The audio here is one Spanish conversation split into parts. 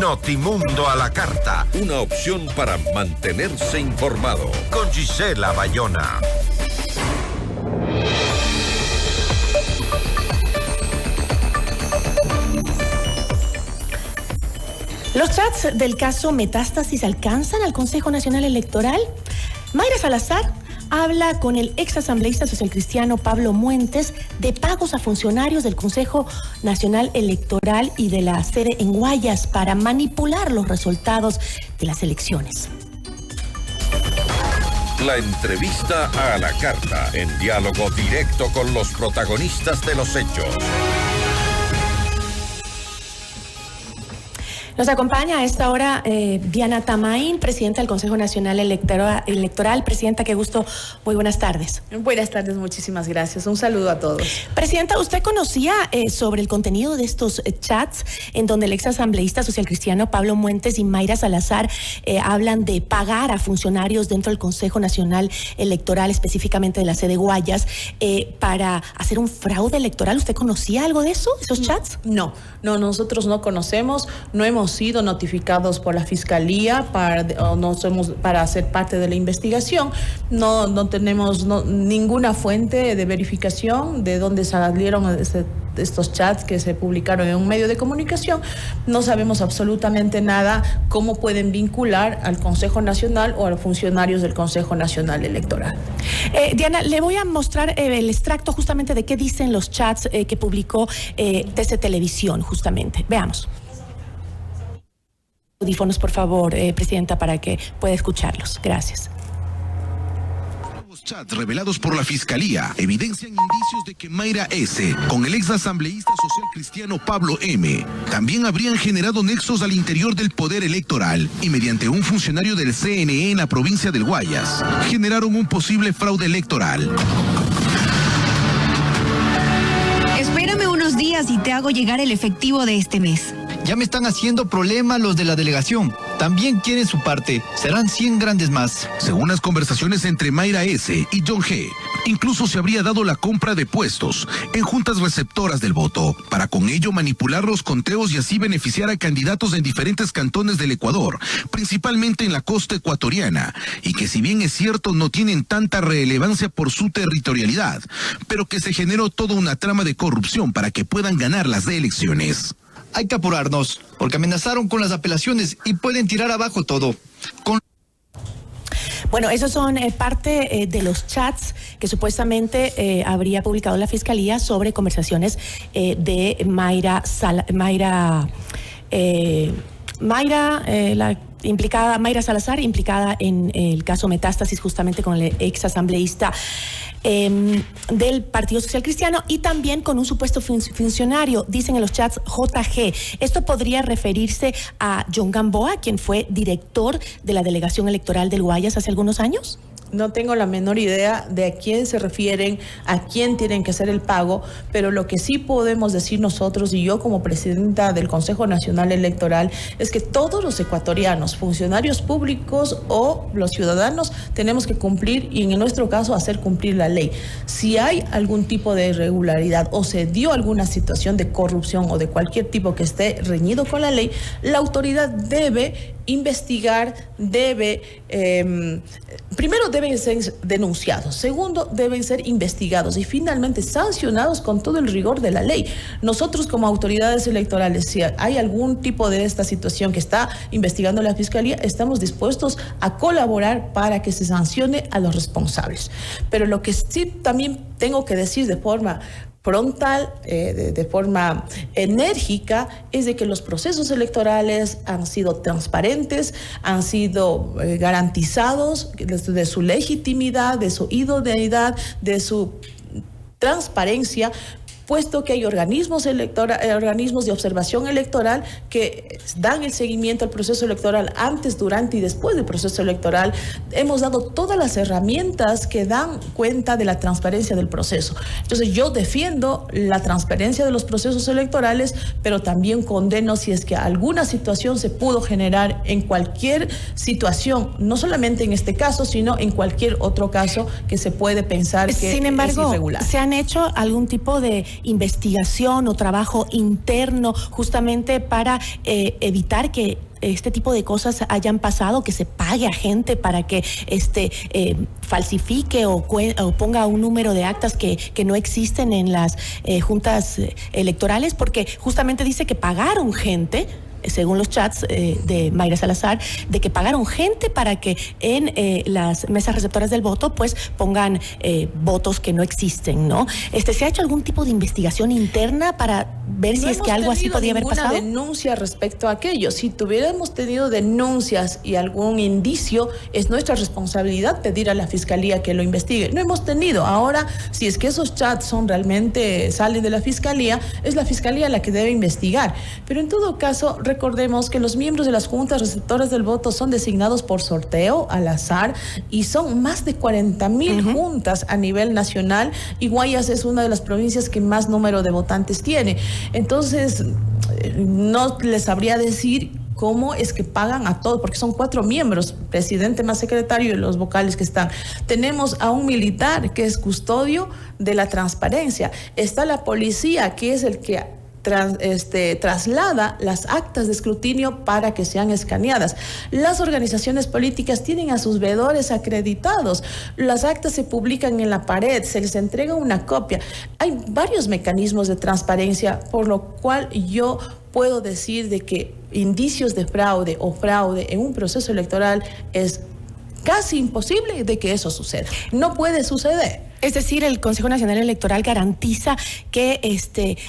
Notimundo a la carta. Una opción para mantenerse informado. Con Gisela Bayona. ¿Los chats del caso Metástasis alcanzan al Consejo Nacional Electoral? Mayra Salazar habla con el ex asambleísta socialcristiano Pablo Muentes de pagos a funcionarios del Consejo Nacional Electoral y de la sede en Guayas para manipular los resultados de las elecciones. La entrevista a la carta, en diálogo directo con los protagonistas de los hechos. Nos acompaña a esta hora Diana Tamain, presidenta del Consejo Nacional Electoral. Presidenta, qué gusto. Muy buenas tardes. Buenas tardes, muchísimas gracias. Un saludo a todos. Presidenta, ¿usted conocía sobre el contenido de estos chats en donde el ex asambleísta socialcristiano Pablo Muentes y Mayra Salazar hablan de pagar a funcionarios dentro del Consejo Nacional Electoral, específicamente de la sede Guayas, para hacer un fraude electoral? ¿Usted conocía algo de eso, esos chats? No, nosotros no conocemos, no hemos sido notificados por la Fiscalía para hacer parte de la investigación. No tenemos ninguna fuente de verificación de dónde salieron estos chats que se publicaron en un medio de comunicación. No sabemos absolutamente nada cómo pueden vincular al Consejo Nacional o a los funcionarios del Consejo Nacional Electoral. Diana, le voy a mostrar el extracto justamente de qué dicen los chats que publicó desde Televisión, justamente. Veamos. Audífonos, por favor, presidenta, para que pueda escucharlos. Gracias. Los chats revelados por la Fiscalía evidencian indicios de que Mayra S., con el ex asambleísta social cristiano Pablo M., también habrían generado nexos al interior del poder electoral y mediante un funcionario del CNE en la provincia del Guayas, generaron un posible fraude electoral. Espérame unos días y te hago llegar el efectivo de este mes. Ya me están haciendo problema los de la delegación. También quieren su parte. Serán 100 grandes más. Según las conversaciones entre Mayra S. y John G., incluso se habría dado la compra de puestos en juntas receptoras del voto, para con ello manipular los conteos y así beneficiar a candidatos en diferentes cantones del Ecuador, principalmente en la costa ecuatoriana, y que si bien es cierto no tienen tanta relevancia por su territorialidad, pero que se generó toda una trama de corrupción para que puedan ganar las elecciones. Hay que apurarnos, porque amenazaron con las apelaciones y pueden tirar abajo todo. Bueno, esos son parte de los chats que supuestamente habría publicado la Fiscalía sobre conversaciones de Mayra, la implicada Mayra Salazar, implicada en el caso Metástasis, justamente con el ex asambleísta del Partido Social Cristiano, y también con un supuesto funcionario, dicen en los chats JG. Esto podría referirse a John Gamboa, quien fue director de la delegación electoral del Guayas hace algunos años. No tengo la menor idea de a quién se refieren, a quién tienen que hacer el pago, pero lo que sí podemos decir nosotros, y yo como presidenta del Consejo Nacional Electoral, es que todos los ecuatorianos, funcionarios públicos o los ciudadanos, tenemos que cumplir, y en nuestro caso hacer cumplir la ley. Si hay algún tipo de irregularidad o se dio alguna situación de corrupción o de cualquier tipo que esté reñido con la ley, la autoridad debe investigar, primero deben ser denunciados, segundo deben ser investigados y finalmente sancionados con todo el rigor de la ley. Nosotros como autoridades electorales, si hay algún tipo de esta situación que está investigando la Fiscalía, estamos dispuestos a colaborar para que se sancione a los responsables. Pero lo que sí también tengo que decir de forma frontal, de forma enérgica, es de que los procesos electorales han sido transparentes, han sido garantizados de su legitimidad, de su idoneidad, de su transparencia, puesto que hay organismos de observación electoral que dan el seguimiento al proceso electoral antes, durante y después del proceso electoral. Hemos dado todas las herramientas que dan cuenta de la transparencia del proceso. Entonces yo defiendo la transparencia de los procesos electorales, pero también condeno si es que alguna situación se pudo generar en cualquier situación, no solamente en este caso, sino en cualquier otro caso que se puede pensar que sin embargo, es irregular. ¿se han hecho algún tipo de investigación o trabajo interno justamente para evitar que este tipo de cosas hayan pasado, que se pague a gente para que falsifique o ponga un número de actas que no existen en las juntas electorales? Porque justamente dice que pagaron gente, según los chats de Mayra Salazar, de que pagaron gente para que en las mesas receptoras del voto pues pongan votos que no existen, ¿no? ¿Se ha hecho algún tipo de investigación interna para ver si es que algo así podía haber pasado? No hemos tenido ninguna denuncia respecto a aquello. Si tuviéramos tenido denuncias y algún indicio, es nuestra responsabilidad pedir a la Fiscalía que lo investigue. No hemos tenido. Ahora, si es que esos chats salen de la Fiscalía, es la Fiscalía la que debe investigar. Pero en todo caso, recordemos que los miembros de las juntas receptoras del voto son designados por sorteo, al azar, y son más de 40,000 juntas a nivel nacional, y Guayas es una de las provincias que más número de votantes tiene. Entonces, no les sabría decir cómo es que pagan a todos, porque son 4 miembros, presidente más secretario y los vocales que están. Tenemos a un militar que es custodio de la transparencia. Está la policía, que es el que traslada las actas de escrutinio para que sean escaneadas. Las organizaciones políticas tienen a sus veedores acreditados. Las actas se publican en la pared, se les entrega una copia. Hay varios mecanismos de transparencia, por lo cual yo puedo decir de que indicios de fraude o fraude en un proceso electoral es casi imposible de que eso suceda. No puede suceder. Es decir, el Consejo Nacional Electoral garantiza que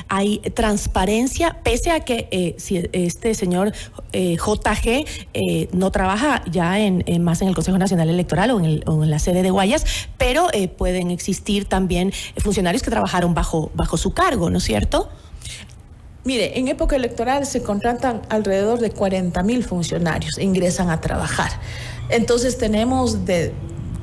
hay transparencia, pese a que si este señor JG no trabaja ya más en el Consejo Nacional Electoral o en la sede de Guayas, pero pueden existir también funcionarios que trabajaron bajo su cargo, ¿no es cierto? Mire, en época electoral se contratan alrededor de 40,000 funcionarios, ingresan a trabajar. Entonces tenemos de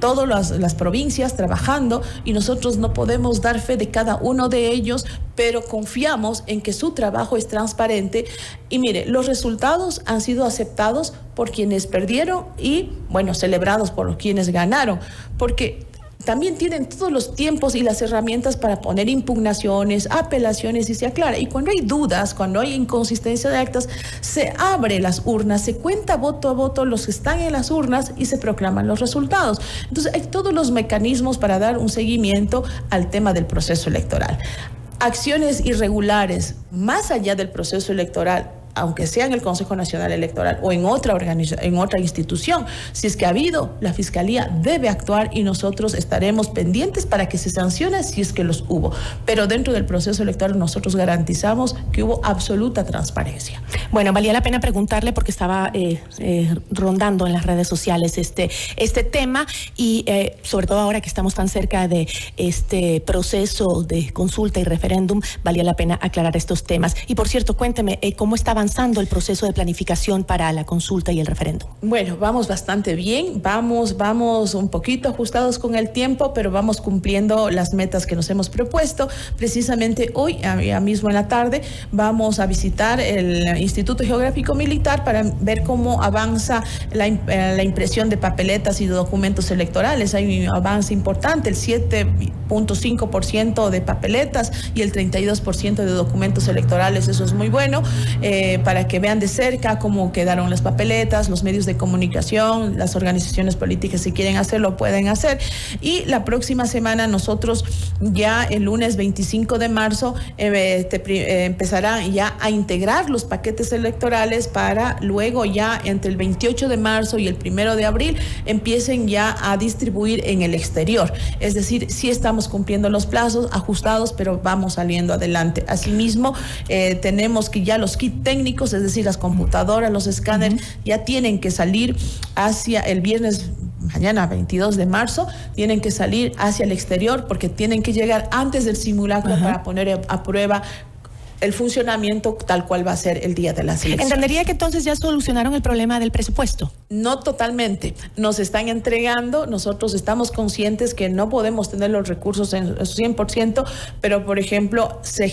todas las provincias trabajando y nosotros no podemos dar fe de cada uno de ellos, pero confiamos en que su trabajo es transparente. Y mire, los resultados han sido aceptados por quienes perdieron y, bueno, celebrados por quienes ganaron, porque también tienen todos los tiempos y las herramientas para poner impugnaciones, apelaciones y se aclara. Y cuando hay dudas, cuando hay inconsistencia de actas, se abre las urnas, se cuenta voto a voto los que están en las urnas y se proclaman los resultados. Entonces hay todos los mecanismos para dar un seguimiento al tema del proceso electoral. Acciones irregulares más allá del proceso electoral, aunque sea en el Consejo Nacional Electoral o en otra institución, si es que ha habido, la Fiscalía debe actuar y nosotros estaremos pendientes para que se sancione si es que los hubo. Pero dentro del proceso electoral nosotros garantizamos que hubo absoluta transparencia. Bueno, valía la pena preguntarle porque estaba rondando en las redes sociales este tema y sobre todo ahora que estamos tan cerca de este proceso de consulta y referéndum, valía la pena aclarar estos temas. Y por cierto, cuénteme, ¿cómo está avanzando el proceso de planificación para la consulta y el referéndum? Bueno, vamos bastante bien, vamos un poquito ajustados con el tiempo, pero vamos cumpliendo las metas que nos hemos propuesto. Precisamente hoy, ya mismo en la tarde, vamos a visitar el Instituto Geográfico Militar para ver cómo avanza la impresión de papeletas y de documentos electorales. Hay un avance importante, el 7.5% de papeletas y el 32% de documentos electorales. Eso es muy bueno. Para que vean de cerca cómo quedaron las papeletas, los medios de comunicación, las organizaciones políticas, si quieren hacerlo, pueden hacer. Y la próxima semana nosotros ya el lunes 25 de marzo empezarán ya a integrar los paquetes electorales para luego ya entre el 28 de marzo y el 1 de abril empiecen ya a distribuir en el exterior. Es decir, sí estamos cumpliendo los plazos ajustados, pero vamos saliendo adelante. Asimismo, tenemos que ya los kits técnicos, es decir, las computadoras, los escáneres, ya tienen que salir hacia el viernes, mañana 22 de marzo, tienen que salir hacia el exterior porque tienen que llegar antes del simulacro para poner a prueba el funcionamiento tal cual va a ser el día de las elecciones. Entendería que entonces ya solucionaron el problema del presupuesto. No totalmente. Nos están entregando, nosotros estamos conscientes que no podemos tener los recursos en 100%, pero por ejemplo se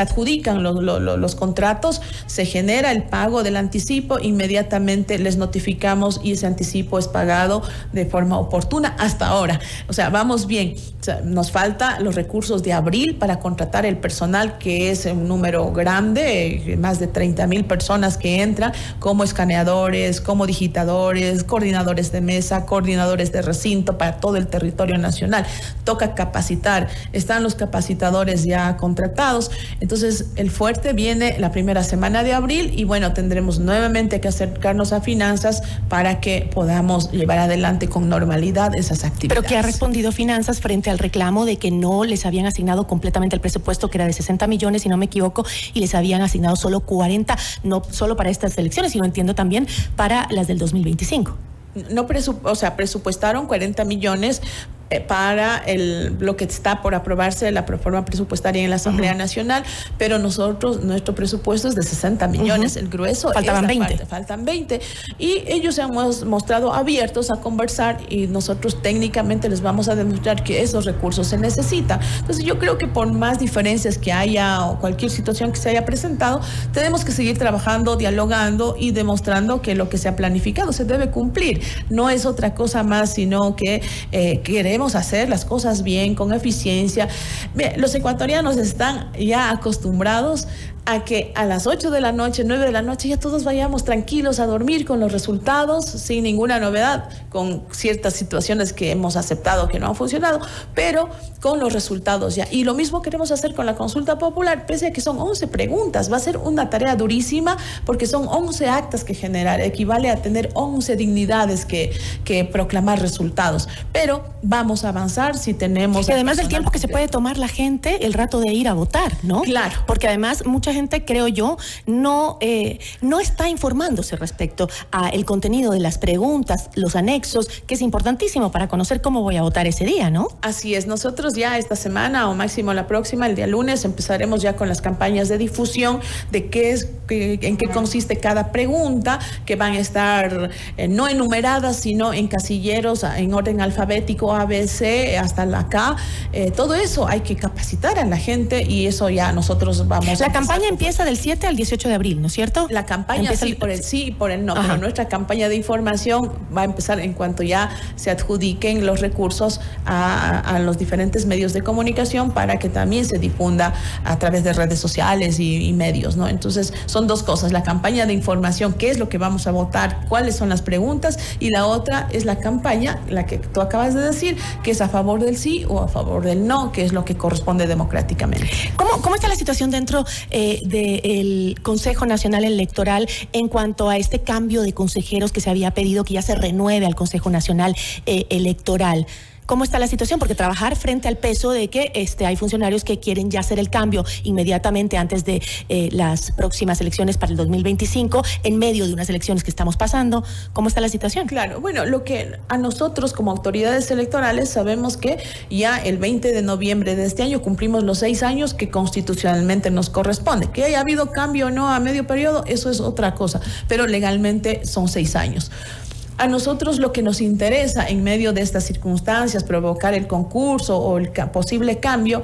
adjudican los contratos, se genera el pago del anticipo, inmediatamente les notificamos y ese anticipo es pagado de forma oportuna hasta ahora. O sea, vamos bien. O sea, nos falta los recursos de abril para contratar el personal, que es un número grande, más de 30,000 personas que entran como escaneadores, como digitadores, coordinadores de mesa, coordinadores de recinto para todo el territorio nacional. Toca capacitar, están los capacitadores ya contratados. Entonces el fuerte viene la primera semana de abril y bueno, tendremos nuevamente que acercarnos a finanzas para que podamos llevar adelante con normalidad esas actividades. Pero ¿qué ha respondido Finanzas frente al reclamo de que no les habían asignado completamente el presupuesto, que era de 60 millones, si no me equivoco, y les habían asignado solo 40, no solo para estas elecciones, sino entiendo también para las del 2025? No presupuestaron 40 millones para lo que está por aprobarse la proforma presupuestaria en la Asamblea Nacional, pero nuestro presupuesto es de 60 millones, el grueso. Faltaban 20. Faltan 20 y ellos se han mostrado abiertos a conversar y nosotros técnicamente les vamos a demostrar que esos recursos se necesitan. Entonces yo creo que por más diferencias que haya o cualquier situación que se haya presentado, tenemos que seguir trabajando, dialogando y demostrando que lo que se ha planificado se debe cumplir. No es otra cosa más, sino que queremos hacer las cosas bien, con eficiencia. Bien, los ecuatorianos están ya acostumbrados a que a las 8 de la noche, 9 de la noche, ya todos vayamos tranquilos a dormir con los resultados, sin ninguna novedad, con ciertas situaciones que hemos aceptado que no han funcionado, pero con los resultados ya. Y lo mismo queremos hacer con la consulta popular, pese a que son 11 preguntas. Va a ser una tarea durísima porque son 11 actas que generar, equivale a tener 11 dignidades que proclamar resultados. Pero vamos a avanzar si tenemos... Y además del tiempo que se puede tomar la gente, el rato de ir a votar, ¿no? Claro. Porque además mucha gente, creo yo, no está informándose respecto al contenido de las preguntas, los anexos, que es importantísimo para conocer cómo voy a votar ese día, ¿no? Así es. Nosotros ya esta semana o máximo la próxima, el día lunes, empezaremos ya con las campañas de difusión de en qué consiste cada pregunta, que van a estar no enumeradas, sino en casilleros, en orden alfabético, A, B, C, hasta la K. Todo eso hay que capacitar a la gente y eso ya nosotros vamos a... La campaña empieza del 7 al 18 de abril, ¿no es cierto? La campaña empieza por el sí y por el no, Ajá. pero nuestra campaña de información va a empezar en cuanto ya se adjudiquen los recursos a los diferentes medios de comunicación para que también se difunda a través de redes sociales y medios, ¿no? Entonces son dos cosas, la campaña de información, qué es lo que vamos a votar, cuáles son las preguntas, y la otra es la campaña, la que tú acabas de decir, que es a favor del sí o a favor del no, que es lo que corresponde democráticamente. ¿Cómo está la situación dentro del Consejo Nacional Electoral en cuanto a este cambio de consejeros que se había pedido que ya se renueve al Consejo Nacional Electoral? ¿Cómo está la situación? Porque trabajar frente al peso de que hay funcionarios que quieren ya hacer el cambio inmediatamente antes de las próximas elecciones para el 2025, en medio de unas elecciones que estamos pasando. ¿Cómo está la situación? Claro, bueno, lo que a nosotros como autoridades electorales sabemos que ya el 20 de noviembre de este año cumplimos los 6 años que constitucionalmente nos corresponde. Que haya habido cambio o no a medio periodo, eso es otra cosa, pero legalmente son 6 años. A nosotros lo que nos interesa en medio de estas circunstancias, provocar el concurso o el posible cambio,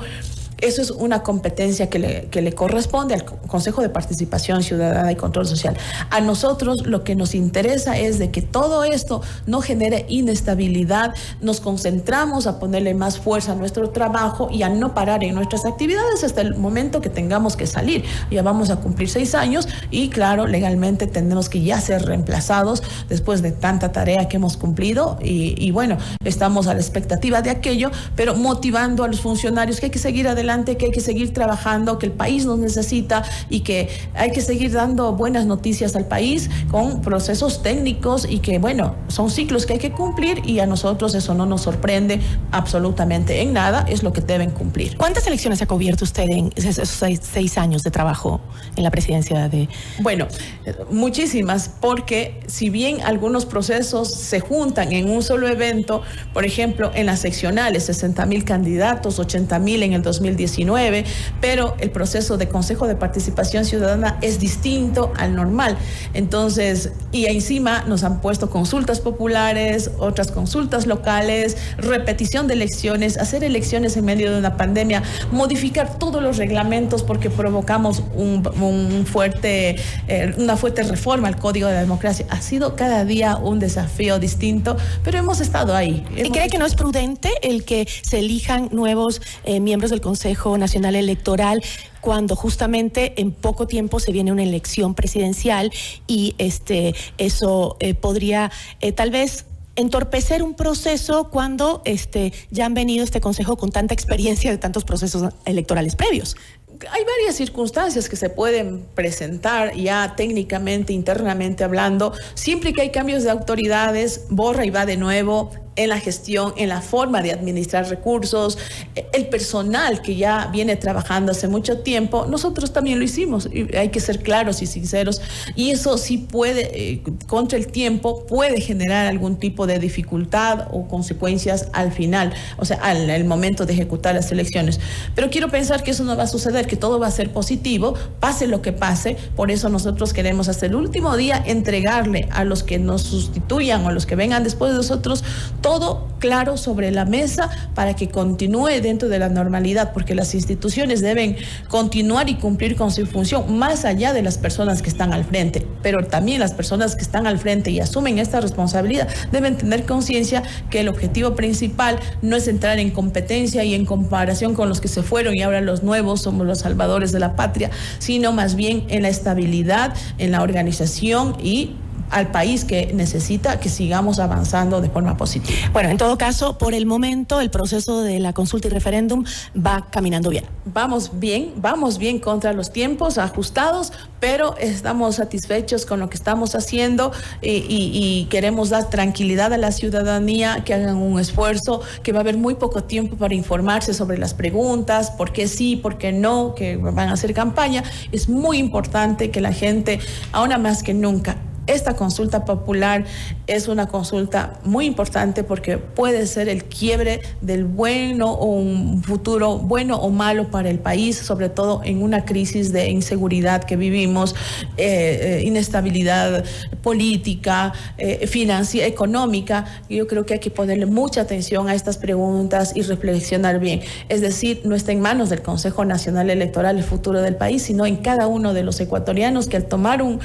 eso es una competencia que le corresponde al Consejo de Participación Ciudadana y Control Social. A nosotros lo que nos interesa es de que todo esto no genere inestabilidad, nos concentramos a ponerle más fuerza a nuestro trabajo y a no parar en nuestras actividades hasta el momento que tengamos que salir. Ya vamos a cumplir 6 años y claro, legalmente tendremos que ya ser reemplazados después de tanta tarea que hemos cumplido y bueno, estamos a la expectativa de aquello, pero motivando a los funcionarios que hay que seguir adelante, que hay que seguir trabajando, que el país nos necesita y que hay que seguir dando buenas noticias al país con procesos técnicos y que, bueno, son ciclos que hay que cumplir y a nosotros eso no nos sorprende absolutamente en nada, es lo que deben cumplir. ¿Cuántas elecciones ha cubierto usted en esos 6 años de trabajo en la presidencia de...? Bueno, muchísimas, porque si bien algunos procesos se juntan en un solo evento, por ejemplo, en las seccionales, 60,000 candidatos, 80,000 en el 2019, 2019, pero el proceso de Consejo de Participación Ciudadana es distinto al normal. Entonces, y encima nos han puesto consultas populares, otras consultas locales, repetición de elecciones, hacer elecciones en medio de una pandemia, modificar todos los reglamentos porque provocamos una fuerte reforma al Código de la Democracia. Ha sido cada día un desafío distinto, pero hemos estado ahí. ¿Y cree que no es prudente el que se elijan nuevos miembros del Consejo Nacional Electoral cuando justamente en poco tiempo se viene una elección presidencial y eso podría tal vez entorpecer un proceso cuando ya han venido este consejo con tanta experiencia de tantos procesos electorales previos? Hay varias circunstancias que se pueden presentar ya técnicamente, internamente hablando. Siempre que hay cambios de autoridades, borra y va de nuevo en la gestión, en la forma de administrar recursos, el personal que ya viene trabajando hace mucho tiempo, nosotros también lo hicimos, y hay que ser claros y sinceros, y eso sí puede, contra el tiempo, puede generar algún tipo de dificultad o consecuencias al final, o sea, al momento de ejecutar las elecciones. Pero quiero pensar que eso no va a suceder, que todo va a ser positivo, pase lo que pase. Por eso nosotros queremos hasta el último día entregarle a los que nos sustituyan o a los que vengan después de nosotros todo claro sobre la mesa para que continúe dentro de la normalidad, porque las instituciones deben continuar y cumplir con su función más allá de las personas que están al frente, pero también las personas que están al frente y asumen esta responsabilidad deben tener conciencia que el objetivo principal no es entrar en competencia y en comparación con los que se fueron y ahora los nuevos somos los salvadores de la patria, sino más bien en la estabilidad, en la organización y al país que necesita que sigamos avanzando de forma positiva. Bueno, en todo caso, por el momento, el proceso de la consulta y referéndum va caminando bien. Vamos bien contra los tiempos ajustados, pero estamos satisfechos con lo que estamos haciendo y queremos dar tranquilidad a la ciudadanía, que hagan un esfuerzo, que va a haber muy poco tiempo para informarse sobre las preguntas, por qué sí, por qué no, que van a hacer campaña. Es muy importante que la gente, ahora más que nunca, esta consulta popular es una consulta muy importante porque puede ser el quiebre del bueno o un futuro bueno o malo para el país, sobre todo en una crisis de inseguridad que vivimos, inestabilidad política, financiera, económica. Yo creo que hay que ponerle mucha atención a estas preguntas y reflexionar bien. Es decir, no está en manos del Consejo Nacional Electoral el futuro del país, sino en cada uno de los ecuatorianos que al tomar un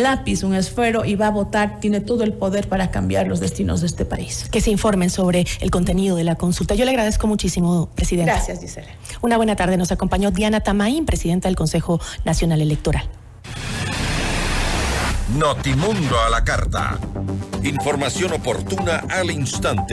lápiz, un esfero y va a votar, tiene todo el poder para cambiar los destinos de este país. Que se informen sobre el contenido de la consulta. Yo le agradezco muchísimo, Presidenta. Gracias, Gisela. Una buena tarde. Nos acompañó Diana Tamaín, Presidenta del Consejo Nacional Electoral. Notimundo a la carta. Información oportuna al instante.